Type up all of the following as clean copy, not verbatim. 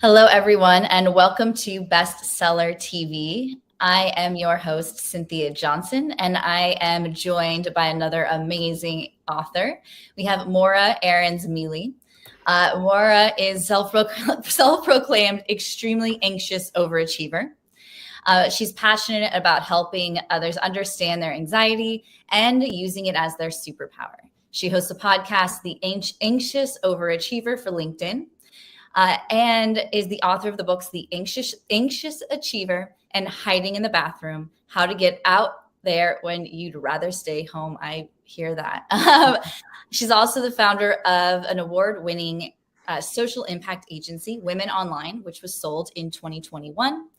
Hello, everyone, and welcome to Bestseller TV. I am your host, Cynthia Johnson, and I am joined by another amazing author. We have Morra Aarons-Mele. Morra is self-proclaimed extremely anxious overachiever. She's passionate about helping others understand their anxiety and using it as their superpower. She hosts a podcast, The Anxious Overachiever, for LinkedIn, and is the author of the books The Anxious Achiever and Hiding in the Bathroom, How to Get Out There When You'd Rather Stay Home. I hear that. She's also the founder of an award-winning social impact agency, Women Online, which was sold in 2021.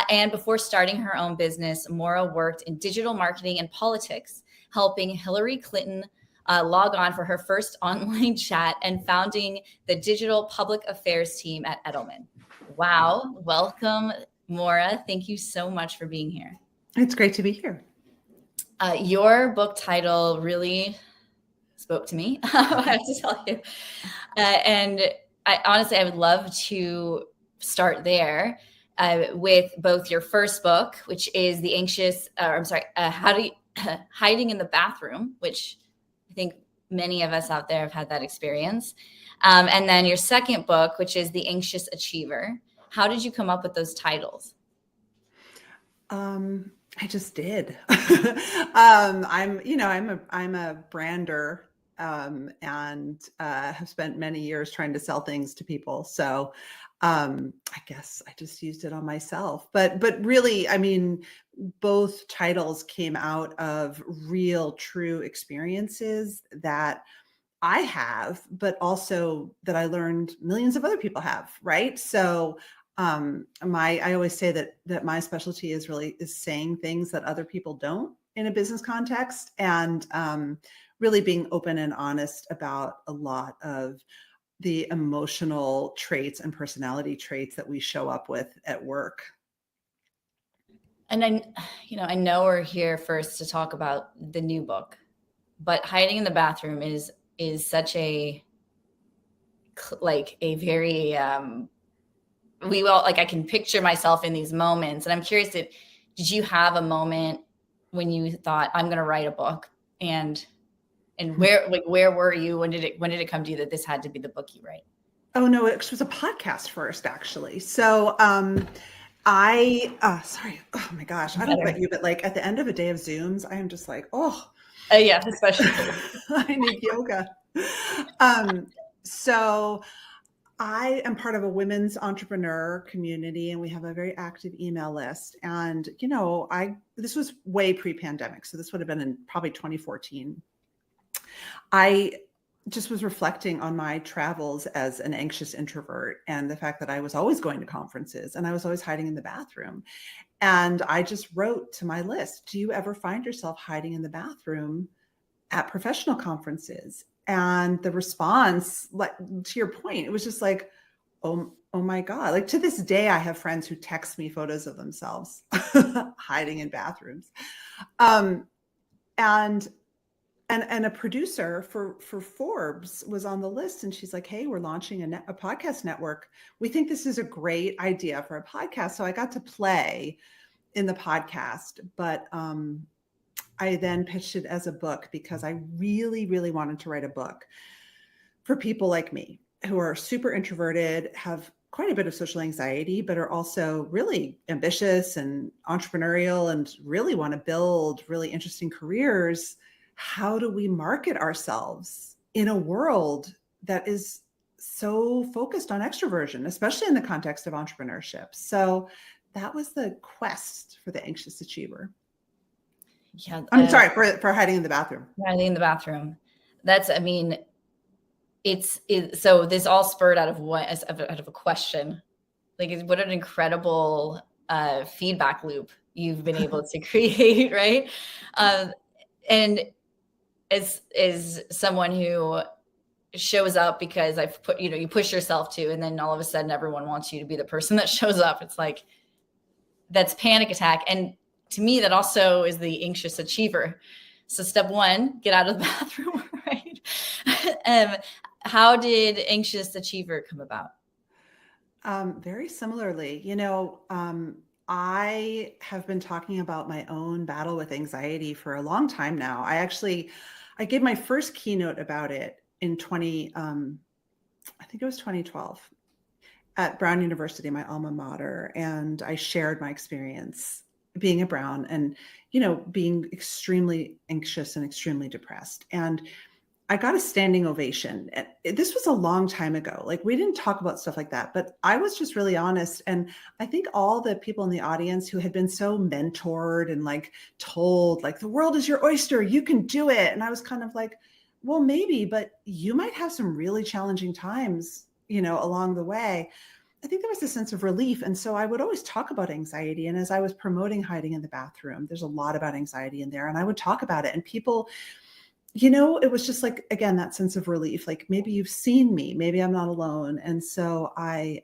And before starting her own business, Morra worked in digital marketing and politics, helping Hillary Clinton log on for her first online chat and founding the digital public affairs team at Edelman. Wow. Welcome, Morra. Thank you so much for being here. It's great to be here. Your book title really spoke to me, I have to tell you. And I would love to start there with both your first book, which is Hiding in the Bathroom, which I think many of us out there have had that experience. And then your second book, which is The Anxious Achiever. How did you come up with those titles? I just did. I'm a brander and have spent many years trying to sell things to people. So I guess I just used it on myself. But really, I mean, both titles came out of real, true experiences that I have, but also that I learned millions of other people have, right? So I always say that my specialty is saying things that other people don't in a business context, and really being open and honest about a lot of the emotional traits and personality traits that we show up with at work. And I know we're here first to talk about the new book, but Hiding in the Bathroom is such a very I can picture myself in these moments, and I'm curious, did you have a moment when you thought, I'm going to write a book, and where were you? When did it come to you that this had to be the book you write? Oh no, it was a podcast first, actually. So sorry, oh my gosh, I don't know about you, but like at the end of a day of Zooms, I am just like, yeah, especially I need yoga. So I am part of a women's entrepreneur community, and we have a very active email list. And, this was way pre-pandemic. So this would have been in probably 2014. I just was reflecting on my travels as an anxious introvert and the fact that I was always going to conferences and I was always hiding in the bathroom. And I just wrote to my list, do you ever find yourself hiding in the bathroom at professional conferences? And the response, like to your point, it was just like, oh my God. Like to this day, I have friends who text me photos of themselves hiding in bathrooms. And a producer for Forbes was on the list, and she's like, hey, we're launching a podcast network. We think this is a great idea for a podcast. So I got to play in the podcast, but I then pitched it as a book because I really, really wanted to write a book for people like me who are super introverted, have quite a bit of social anxiety, but are also really ambitious and entrepreneurial and really want to build really interesting careers. How do we market ourselves in a world that is so focused on extroversion, especially in the context of entrepreneurship? So that was the quest for the anxious achiever. Yeah, I'm sorry for hiding in the bathroom. Hiding in the bathroom. So this all spurred out of a question. Like, what an incredible feedback loop you've been able to create, right? And as someone who shows up because I've put, you push yourself to, and then all of a sudden everyone wants you to be the person that shows up. It's like, that's panic attack. And to me, that also is the anxious achiever. So step one, get out of the bathroom, right? How did anxious achiever come about? Very similarly, I have been talking about my own battle with anxiety for a long time now. I gave my first keynote about it in I think it was 2012 at Brown University, my alma mater. And I shared my experience being a Brown and, being extremely anxious and extremely depressed. And I got a standing ovation. This was a long time ago. Like, we didn't talk about stuff like that, but I was just really honest. And I think all the people in the audience who had been so mentored and like told, like, the world is your oyster, you can do it. And I was kind of like, well, maybe, but you might have some really challenging times, along the way. I think there was a sense of relief. And so I would always talk about anxiety. And as I was promoting hiding in the bathroom, there's a lot about anxiety in there. And I would talk about it. And people, it was just like, again, that sense of relief, like, maybe you've seen me, maybe I'm not alone. And so I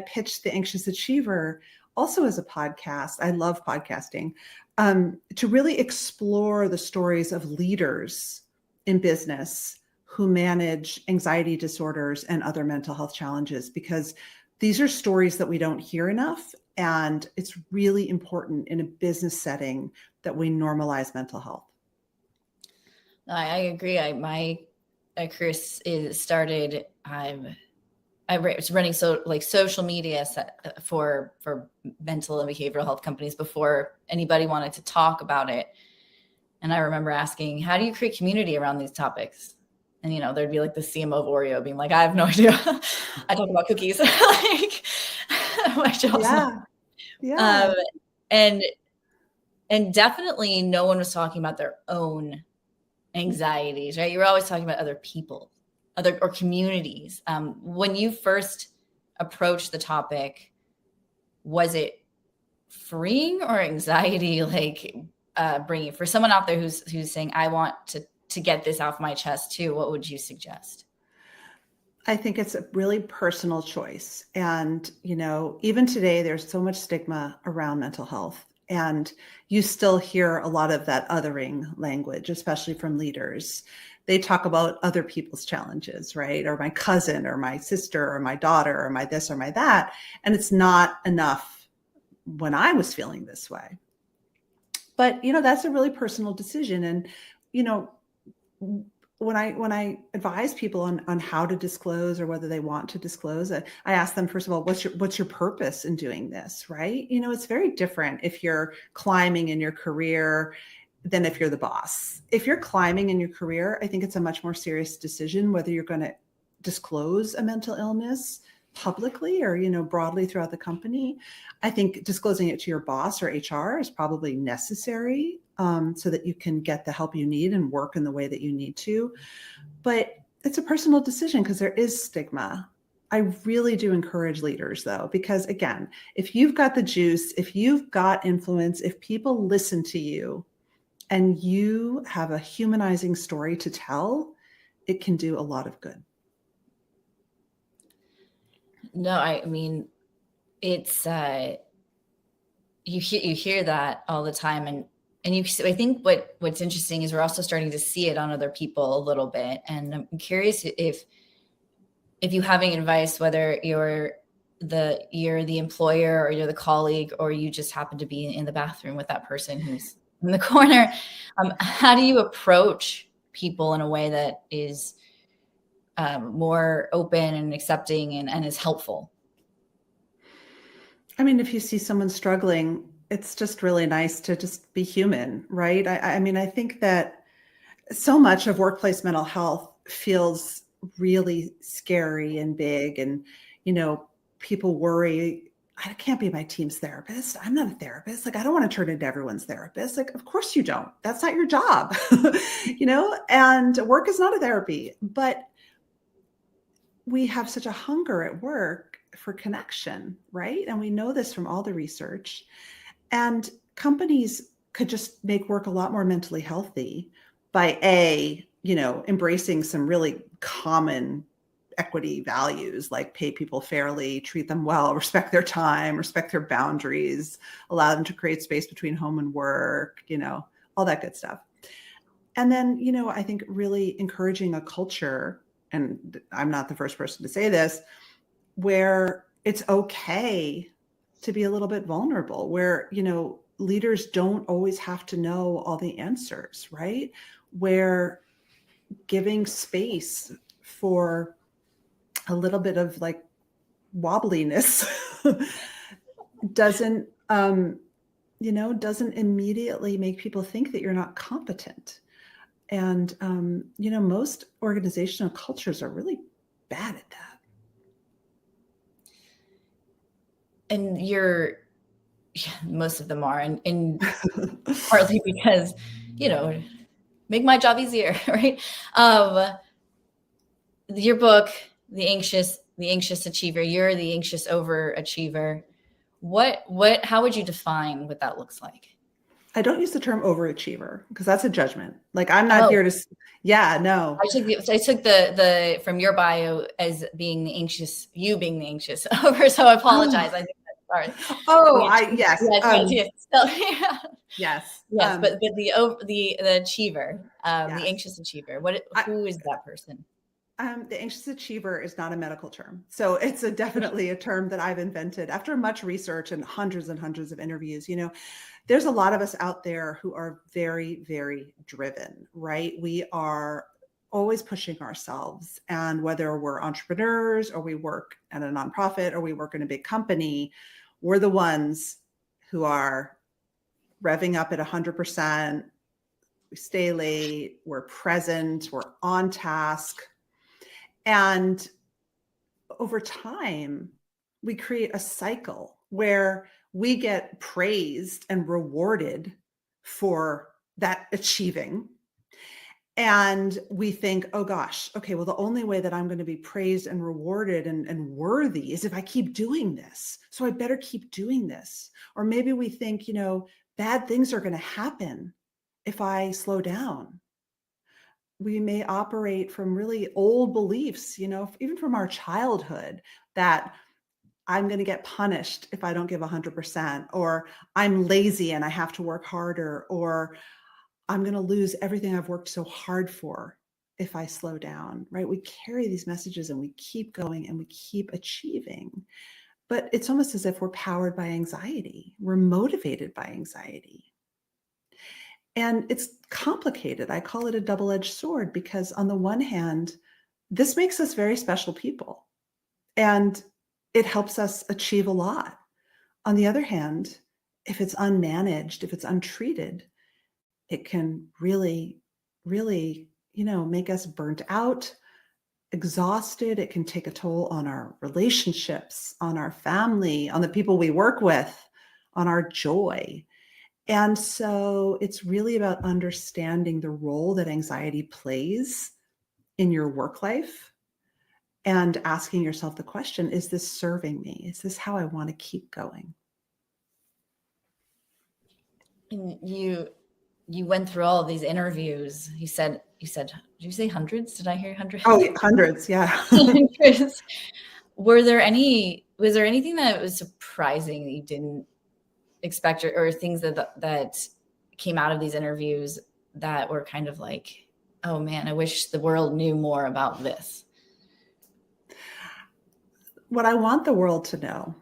pitched The Anxious Achiever also as a podcast. I love podcasting, to really explore the stories of leaders in business who manage anxiety disorders and other mental health challenges, because these are stories that we don't hear enough. And it's really important in a business setting that we normalize mental health. I agree. My career started. I was running social media for mental and behavioral health companies before anybody wanted to talk about it. And I remember asking, "How do you create community around these topics?" And there'd be like the CMO of Oreo being like, "I have no idea. I talk about cookies." Like, my job's Yeah. And definitely no one was talking about their own anxieties, right? You were always talking about other people, or communities. When you first approached the topic, was it freeing or anxiety, like bringing, for someone out there who's saying, I want to get this off my chest too? What would you suggest? I think it's a really personal choice. And, even today, there's so much stigma around mental health. And you still hear a lot of that othering language, especially from leaders. They talk about other people's challenges, right? Or my cousin or my sister or my daughter or my this or my that. And it's not enough when I was feeling this way. But, that's a really personal decision. And, when I advise people on how to disclose or whether they want to disclose, I ask them, first of all, what's your purpose in doing this, right? It's very different if you're climbing in your career than if you're the boss. If you're climbing in your career, I think it's a much more serious decision whether you're going to disclose a mental illness publicly or, broadly throughout the company. I think disclosing it to your boss or HR is probably necessary, so that you can get the help you need and work in the way that you need to. But it's a personal decision because there is stigma. I really do encourage leaders, though, because again, if you've got the juice, if you've got influence, if people listen to you and you have a humanizing story to tell, it can do a lot of good. No, I mean, it's you hear that all the time, and I think what's interesting is we're also starting to see it on other people a little bit. And I'm curious if you having advice, whether you're the employer or you're the colleague, or you just happen to be in the bathroom with that person who's in the corner. How do you approach people in a way that is more open and accepting and is helpful? I mean, if you see someone struggling, it's just really nice to just be human, right? I mean, I think that so much of workplace mental health feels really scary and big. And, people worry, I can't be my team's therapist. I'm not a therapist. Like, I don't want to turn into everyone's therapist. Like, of course you don't. That's not your job, and work is not a therapy. But we have such a hunger at work for connection, right? And we know this from all the research. And companies could just make work a lot more mentally healthy by embracing some really common equity values, like pay people fairly, treat them well, respect their time, respect their boundaries, allow them to create space between home and work, all that good stuff. And then, I think really encouraging a culture, and I'm not the first person to say this, where it's okay to be a little bit vulnerable, where, leaders don't always have to know all the answers, right? Where giving space for a little bit of like wobbliness doesn't doesn't immediately make people think that you're not competent. And most organizational cultures are really bad at that. And most of them are, and partly because, make my job easier, right? Your book, the anxious achiever, you're the anxious overachiever. How would you define what that looks like? I don't use the term overachiever because that's a judgment. Like, I'm not here to, yeah, no. I took the from your bio as being the anxious, you being the anxious over. So I apologize. I think that's sorry. Yes. Yes. Yes. But the achiever, the anxious achiever. Who is that person? The anxious achiever is not a medical term. So it's definitely a term that I've invented after much research and hundreds of interviews. There's a lot of us out there who are very, very driven, right? We are always pushing ourselves. And whether we're entrepreneurs or we work at a nonprofit or we work in a big company, we're the ones who are revving up at 100%. We stay late, we're present, we're on task. And over time, we create a cycle where we get praised and rewarded for that achieving. And we think, oh gosh, okay, well, the only way that I'm going to be praised and rewarded and worthy is if I keep doing this. So I better keep doing this. Or maybe we think, bad things are going to happen if I slow down. We may operate from really old beliefs, even from our childhood, that I'm going to get punished if I don't give 100%, or I'm lazy and I have to work harder, or I'm going to lose everything I've worked so hard for if I slow down, right? We carry these messages and we keep going and we keep achieving. But it's almost as if we're powered by anxiety. We're motivated by anxiety. And it's complicated. I call it a double-edged sword because on the one hand, this makes us very special people and it helps us achieve a lot. On the other hand, if it's unmanaged, if it's untreated, it can really, really, make us burnt out, exhausted. It can take a toll on our relationships, on our family, on the people we work with, on our joy. And so it's really about understanding the role that anxiety plays in your work life and asking yourself the question, is this serving me? Is this how I want to keep going? And you went through all of these interviews. You said, did you say hundreds? Did I hear hundreds? Oh, hundreds. Yeah. Hundreds. Was there anything that was surprising that you didn't expect, or things that came out of these interviews that were kind of like, oh man, I wish the world knew more about this? What I want the world to know,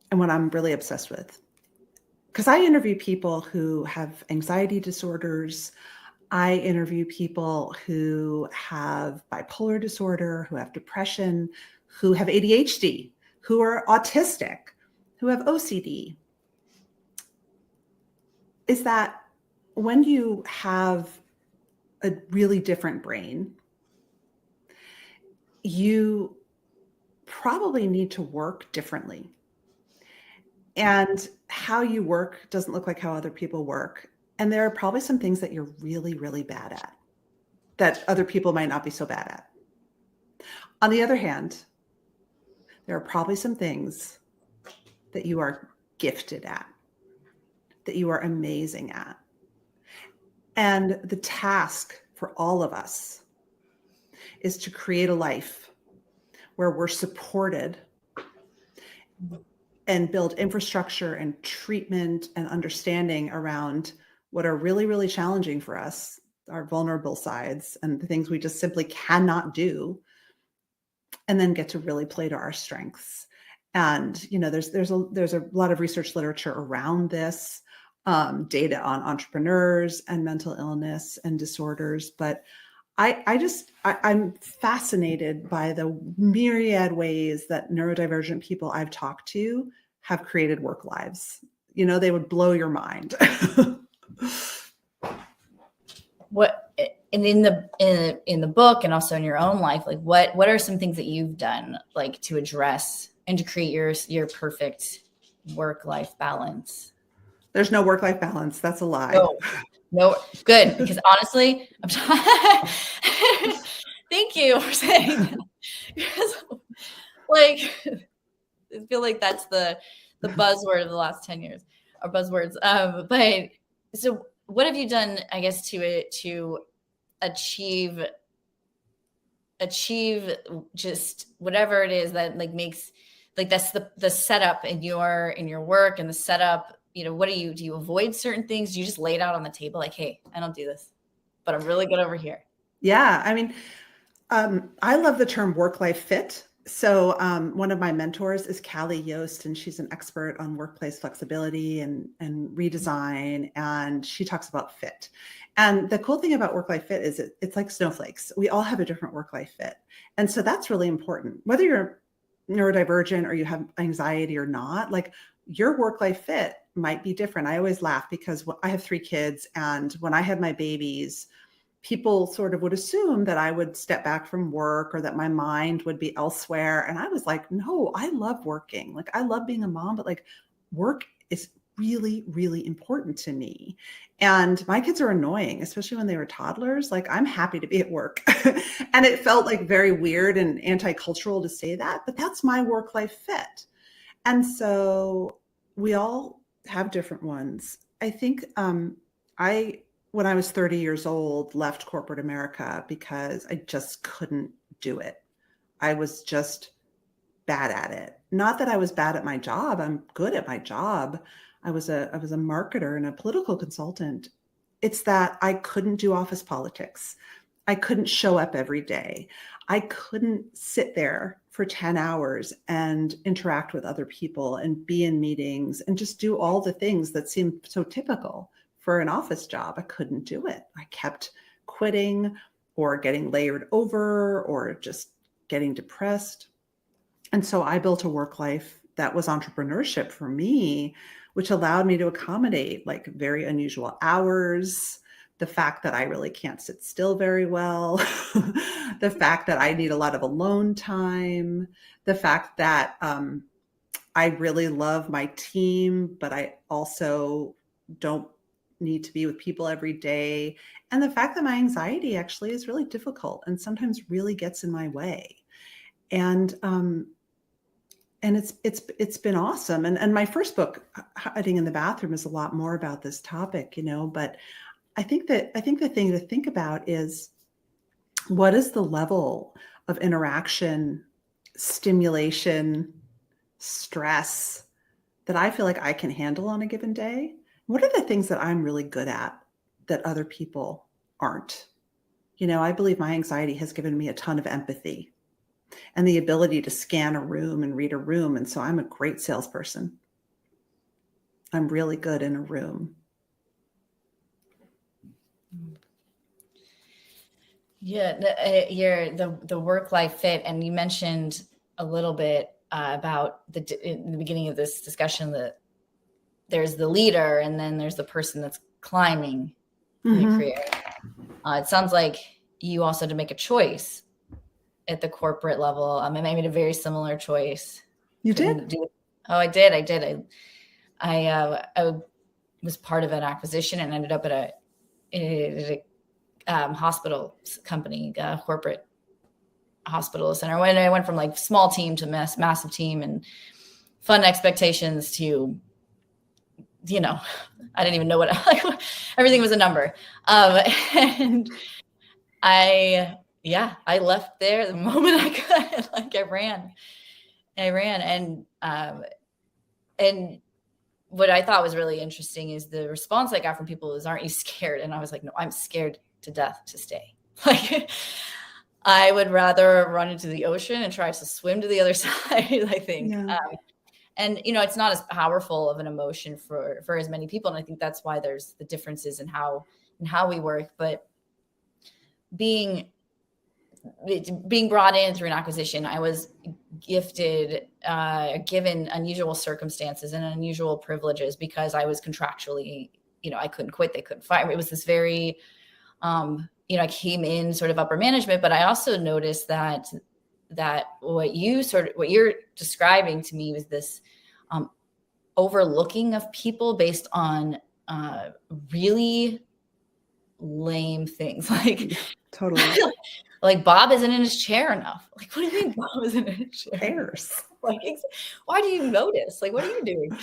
and what I'm really obsessed with, because I interview people who have anxiety disorders, I interview people who have bipolar disorder, who have depression, who have ADHD, who are autistic, who have OCD, is that when you have a really different brain, you probably need to work differently. And how you work doesn't look like how other people work. And there are probably some things that you're really, really bad at that other people might not be so bad at. On the other hand, there are probably some things that you are gifted at, that you are amazing at. And the task for all of us is to create a life where we're supported and build infrastructure and treatment and understanding around what are really, really challenging for us, our vulnerable sides and the things we just simply cannot do, and then get to really play to our strengths. And, there's a lot of research literature around this, data on entrepreneurs and mental illness and disorders. But I'm fascinated by the myriad ways that neurodivergent people I've talked to have created work lives. They would blow your mind. What, and in the book and also in your own life, like what are some things that you've done like to address and to create your perfect work-life balance? There's no work-life balance. That's a lie. No, good. Because honestly, thank you for saying that. Because, like, I feel like that's the buzzword of the last 10 years, or buzzwords. But so what have you done, I guess, to achieve just whatever it is that like makes, like, that's the setup in your work and the setup, what do you avoid certain things? Do you just lay it out on the table? Like, hey, I don't do this, but I'm really good over here. Yeah. I mean, I love the term work-life fit. So one of my mentors is Callie Yost, and she's an expert on workplace flexibility and redesign. And she talks about fit. And the cool thing about work-life fit is it's like snowflakes. We all have a different work-life fit. And so that's really important. Whether you're neurodivergent or you have anxiety or not, like your work-life fit might be different. I always laugh because I have 3 kids. And when I had my babies, people sort of would assume that I would step back from work or that my mind would be elsewhere. And I was like, no, I love working. Like, I love being a mom, but like work is really, really important to me. And my kids are annoying, especially when they were toddlers. Like, I'm happy to be at work. And it felt like very weird and anti-cultural to say that, but that's my work-life fit. And so we all have different ones. I think when I was 30 years old, left corporate America because I just couldn't do it. I was just bad at it. Not that I was bad at my job. I'm good at my job. I was a marketer and a political consultant. It's that I couldn't do office politics. I couldn't show up every day. I couldn't sit there for 10 hours and interact with other people and be in meetings and just do all the things that seem so typical for an office job. I couldn't do it. I kept quitting or getting layered over or just getting depressed. And so I built a work life that was entrepreneurship for me, which allowed me to accommodate like very unusual hours, the fact that I really can't sit still very well, the fact that I need a lot of alone time, the fact that I really love my team, but I also don't need to be with people every day. And the fact that my anxiety actually is really difficult and sometimes really gets in my way. And it's been awesome. And my first book, Hiding in the Bathroom, is a lot more about this topic, but I think the thing to think about is, what is the level of interaction, stimulation, stress that I feel like I can handle on a given day? What are the things that I'm really good at that other people aren't? I believe my anxiety has given me a ton of empathy and the ability to scan a room and read a room. And so I'm a great salesperson. I'm really good in a room. Yeah, the work-life fit, and you mentioned a little bit about in the beginning of this discussion that there's the leader and then there's the person that's climbing in the career. It sounds like you also had to make a choice at the corporate level. I made a very similar choice. You did? I did. I was part of an acquisition and ended up at a hospital company, corporate hospital center. When I went from like small team to massive team and fun expectations to, I didn't even know what, everything was a number. And I left there the moment I could. Like I ran. And what I thought was really interesting is the response I got from people is, aren't you scared? And I was like, no, I'm scared to death to stay. Like, I would rather run into the ocean and try to swim to the other side, I think. Yeah. And, it's not as powerful of an emotion for as many people. And I think that's why there's the differences in how we work. But being brought in through an acquisition, I was given unusual circumstances and unusual privileges because I was contractually, I couldn't quit. They couldn't fire me. It was this very, I came in sort of upper management, but I also noticed that what you're describing to me was this overlooking of people based on really lame things. Like, totally. Like, Bob isn't in his chair enough. Like, what do you mean Bob isn't in his chair? Cares. Like, why do you notice? Like, what are you doing?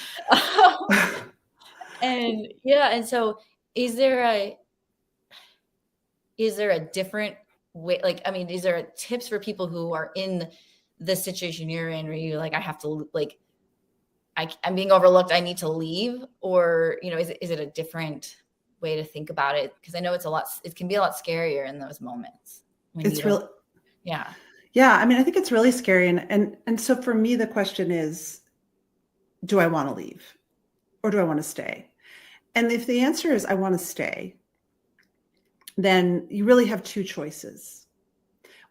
And so is there a different way? Like, I mean, is there tips for people who are in the situation you're in where you're like, I have to, like, I'm being overlooked, I need to leave? Or, is it a different way to think about it? Because I know it can be a lot scarier in those moments. It's really, yeah. Yeah. I mean, I think it's really scary. And so for me, the question is, do I want to leave or do I want to stay? And if the answer is I want to stay, then you really have two choices.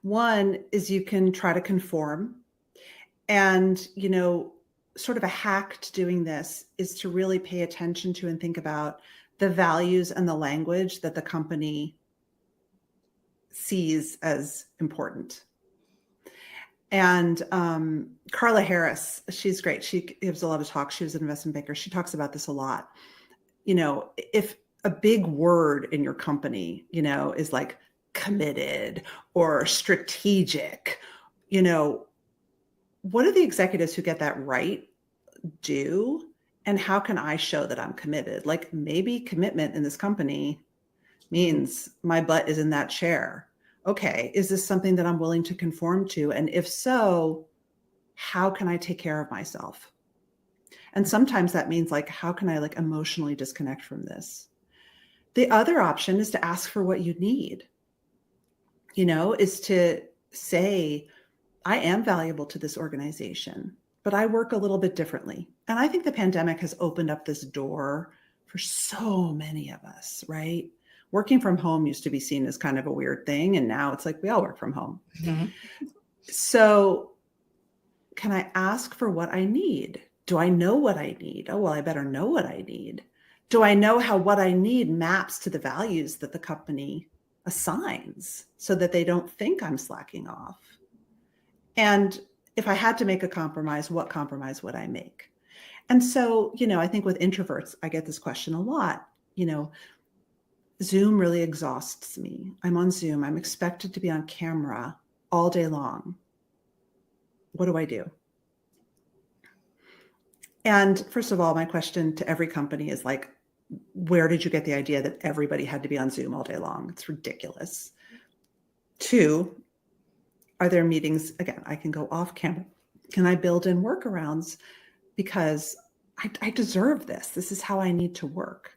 One is you can try to conform, and, sort of a hack to doing this is to really pay attention to and think about the values and the language that the company sees as important. And Carla Harris, she's great. She gives a lot of talks. She was an investment banker. She talks about this a lot. If a big word in your company, is like committed or strategic, what do the executives who get that right do? And how can I show that I'm committed? Like, maybe commitment in this company means my butt is in that chair. Okay, is this something that I'm willing to conform to? And if so, how can I take care of myself? And sometimes that means, like, how can I, like, emotionally disconnect from this? The other option is to ask for what you need, is to say, I am valuable to this organization, but I work a little bit differently. And I think the pandemic has opened up this door for so many of us, right? Working from home used to be seen as kind of a weird thing. And now it's like, we all work from home. Mm-hmm. So can I ask for what I need? Do I know what I need? Oh, well, I better know what I need. Do I know how what I need maps to the values that the company assigns so that they don't think I'm slacking off? And if I had to make a compromise, what compromise would I make? And so, I think with introverts, I get this question a lot. Zoom really exhausts me. I'm on Zoom. I'm expected to be on camera all day long. What do I do? And first of all, my question to every company is, like, where did you get the idea that everybody had to be on Zoom all day long? It's ridiculous. 2, are there meetings? Again, I can go off camera. Can I build in workarounds? Because I deserve this. This is how I need to work.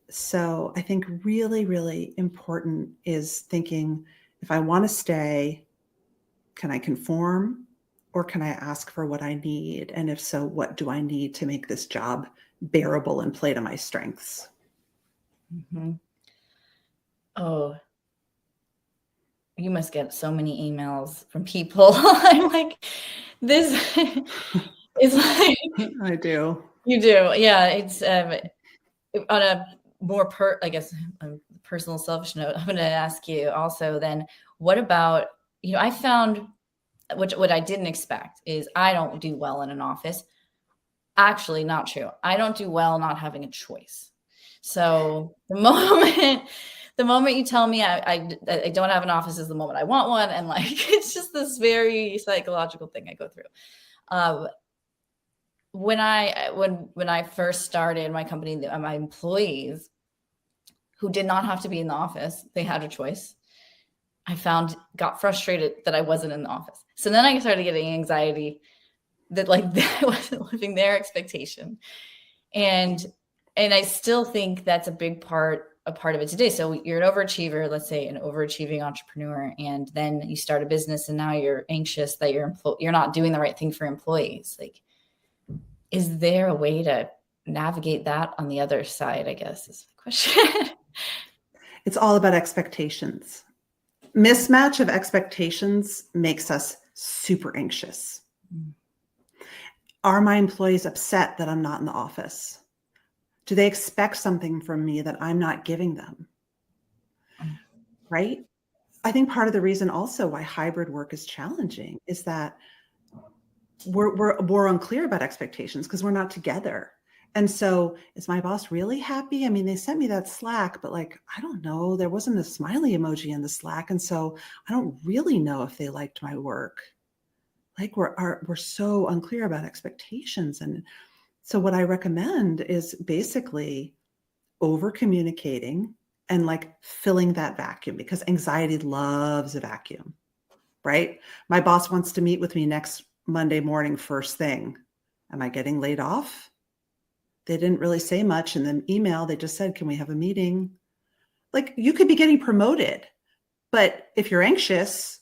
So I think really, really important is thinking, if I want to stay, can I conform, or can I ask for what I need? And if so, what do I need to make this job bearable and play to my strengths? Mm-hmm. Oh, you must get so many emails from people. I'm like, this is like, I do. You do. Yeah. It's on a more personal selfish note, I'm going to ask you also then, what about, I found what I didn't expect is I don't do well in an office. Actually, not true. I don't do well not having a choice. So the moment you tell me I don't have an office is the moment I want one. And, like, it's just this very psychological thing I go through. When I first started my company, my employees who did not have to be in the office, they had a choice. I got frustrated that I wasn't in the office. So then I started getting anxiety that, like, I wasn't living their expectation. And I still think that's a big part a part of it today. So you're an overachiever, let's say an overachieving entrepreneur, and then you start a business and now you're anxious that you're not doing the right thing for employees. Like, is there a way to navigate that on the other side, I guess is the question. It's all about expectations. Mismatch of expectations makes us super anxious. Are my employees upset that I'm not in the office? Do they expect something from me that I'm not giving them? Right? I think part of the reason also why hybrid work is challenging is that we're unclear about expectations because we're not together. And so is my boss really happy? I mean, they sent me that Slack, but like, I don't know, there wasn't a smiley emoji in the Slack. And so I don't really know if they liked my work. Like we're so unclear about expectations. And so what I recommend is basically over communicating and like filling that vacuum, because anxiety loves a vacuum, right? My boss wants to meet with me next Monday morning, first thing. Am I getting laid off? They didn't really say much in the email. They just said, can we have a meeting? Like, you could be getting promoted, but if you're anxious,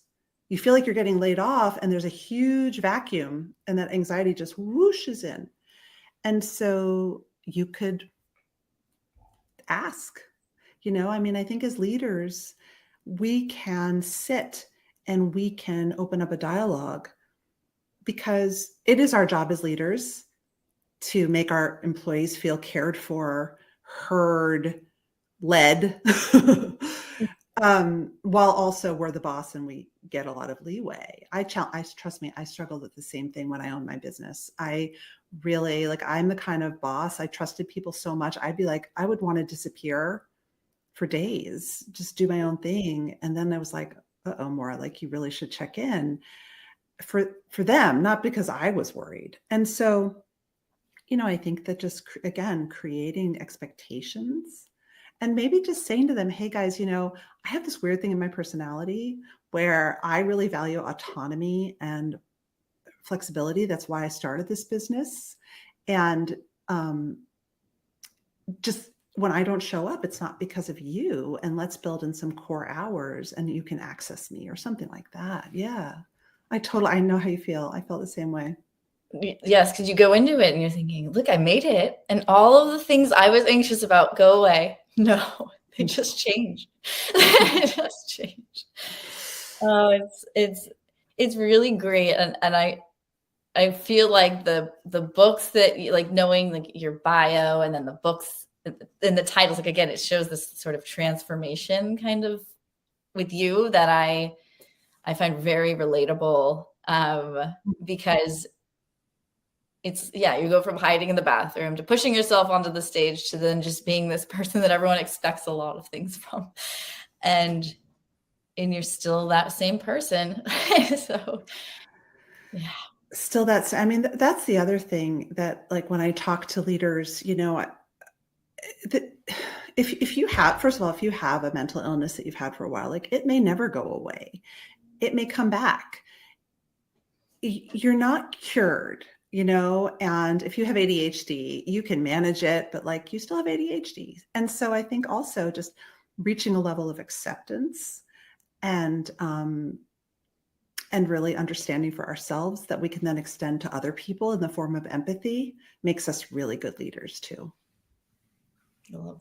you feel like you're getting laid off and there's a huge vacuum and that anxiety just whooshes in. And so you could ask, I mean, I think as leaders, we can sit and we can open up a dialogue, because it is our job as leaders to make our employees feel cared for, heard, led, while also we're the boss and we get a lot of leeway. Trust me, I struggled with the same thing when I owned my business. I really, I'm the kind of boss, I trusted people so much. I'd be like, I would want to disappear for days, just do my own thing. And then I was like, uh-oh, Morra, like you really should check in for them, not because I was worried. And so, I think that just, again, creating expectations and maybe just saying to them, hey guys, I have this weird thing in my personality where I really value autonomy and flexibility. That's why I started this business. And just when I don't show up, it's not because of you. And let's build in some core hours and you can access me or something like that. Yeah. I know how you feel. I felt the same way. Yes, because you go into it and you're thinking, look, I made it. And all of the things I was anxious about go away. No, they just change. They just change. Oh, it's really great. And I feel like the books that like knowing like your bio and then the books and the titles, like again, it shows this sort of transformation kind of with you that I find very relatable, because you go from hiding in the bathroom to pushing yourself onto the stage to then just being this person that everyone expects a lot of things from. And you're still that same person. So, yeah. Still that's the other thing that like when I talk to leaders, if you have, first of all, if you have a mental illness that you've had for a while, like it may never go away. It may come back. You're not cured, and if you have ADHD, you can manage it, but like you still have ADHD. And so I think also just reaching a level of acceptance and really understanding for ourselves that we can then extend to other people in the form of empathy makes us really good leaders too.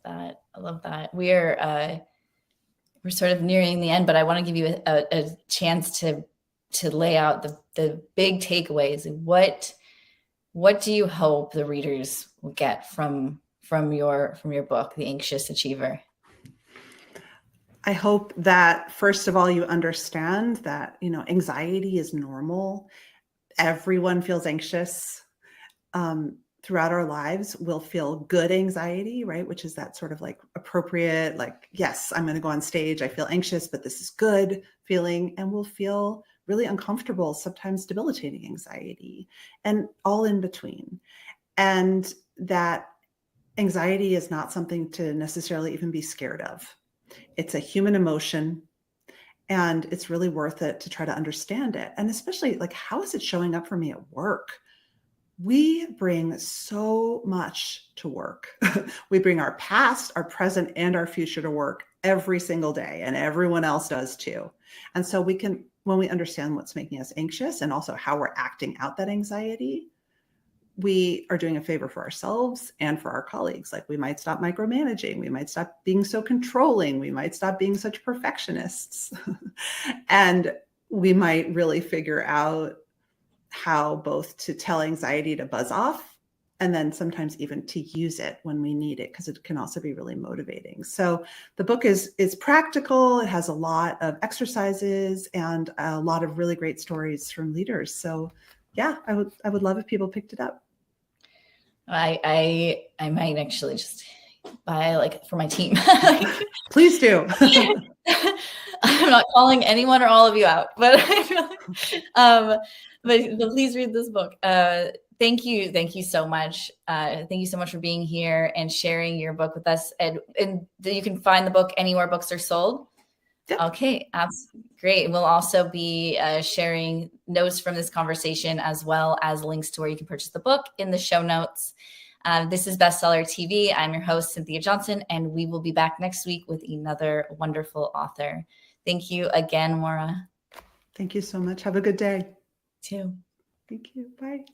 I love that. We're sort of nearing the end, but I want to give you a chance to lay out the big takeaways. What do you hope the readers will get from your book, The Anxious Achiever? I hope that, first of all, you understand that, anxiety is normal. Everyone feels anxious throughout our lives. We'll feel good anxiety, right? Which is that sort of like appropriate, like, yes, I'm going to go on stage. I feel anxious, but this is good feeling. And we'll feel really uncomfortable, sometimes debilitating anxiety, and all in between. And that anxiety is not something to necessarily even be scared of. It's a human emotion, and it's really worth it to try to understand it. And especially like, how is it showing up for me at work? we bring so much to work. We bring our past, our present, and our future to work every single day, and everyone else does too. And so we can, when we understand what's making us anxious and also how we're acting out that anxiety, we are doing a favor for ourselves and for our colleagues. Like, we might stop micromanaging. We might stop being so controlling. We might stop being such perfectionists. And we might really figure out how both to tell anxiety to buzz off, and then sometimes even to use it when we need it, because it can also be really motivating. So the book is practical. It has a lot of exercises and a lot of really great stories from leaders. So yeah, I would love if people picked it up. I might actually just buy, like, for my team. Please do. I'm not calling anyone or all of you out, but I feel like, but please read this book. Thank you so much. Thank you so much for being here and sharing your book with us. And you can find the book anywhere books are sold. Yep. Okay, that's great. We'll also be sharing notes from this conversation, as well as links to where you can purchase the book in the show notes. This is Bestseller TV. I'm your host, Cynthia Johnson, and we will be back next week with another wonderful author. Thank you again, Morra. Thank you so much. Have a good day. Too. Thank you. Bye.